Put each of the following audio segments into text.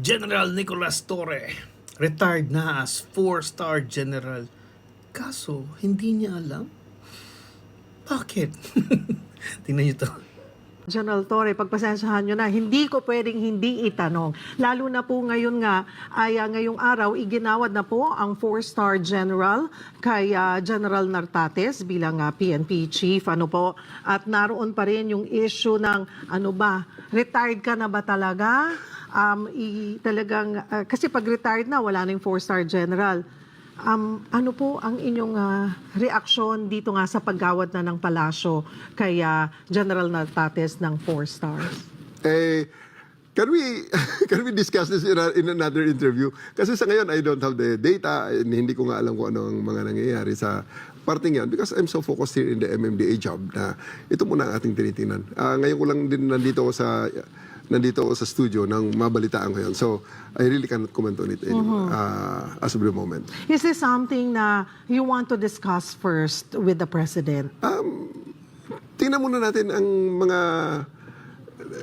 General Nicolas Torre, retired na as 4-star general. Kaso, hindi niya alam? Bakit? Tingnan niyo to. General Torre, pagpasensyahan nyo na, hindi ko pwedeng hindi itanong. Lalo na po ngayon nga, ay ngayong araw, iginawad na po ang 4-star general kay General Nartates bilang PNP chief. At naroon pa rin yung issue ng, retired ka na ba talaga? Kasi pag retired na, wala na yung 4-star general. Ano po ang inyong reaksyon dito nga sa paggawad na ng palasyo kay General Nartates ng 4 stars? Can we discuss this in another interview? Kasi sa ngayon, I don't have the data. Hindi ko nga alam kung ano ang mga nangyayari sa parting yan because I'm so focused here in the MMDA job na ito muna ang ating tinitingnan. Ngayon ko lang din nandito ako sa studio nang mabalitaan ko yun. So, I really cannot comment on it anymore as of the moment. Is this something na you want to discuss first with the President? Tingnan muna natin ang mga...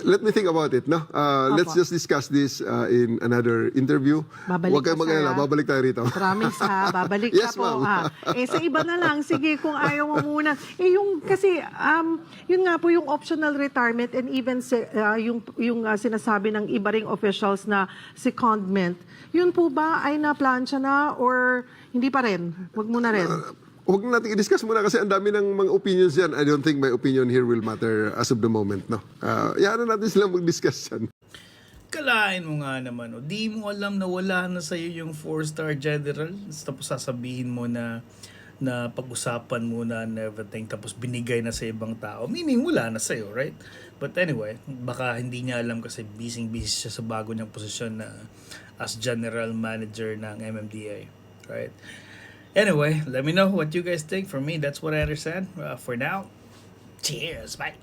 Let me think about it, no? Let's just discuss this in another interview. Huwag kayong mag-alala, babalik tayo rito. Promise ha, babalik Yes, ka po ma'am. sa iba na lang, sige kung ayaw mo muna. Yun nga po yung optional retirement and even yung sinasabi ng iba ring officials na secondment, yun po ba ay na-plansya na or hindi pa rin? Huwag muna rin. Huwag natin i-discuss muna kasi ang dami ng mga opinions yan. I don't think my opinion here will matter as of the moment, no? Iyan na natin silang mag-discuss yan. Kalain mo nga naman, di mo alam na wala na sa'yo yung 4-star general. Tapos sasabihin mo na pag-usapan mo na and everything, tapos binigay na sa ibang tao. Meaning, wala na sa'yo, right? But anyway, baka hindi niya alam kasi busy-busy siya sa bago niyang posisyon na as general manager ng MMDA, right? Anyway, let me know what you guys think. For me, that's what I understand. For now, cheers, bye!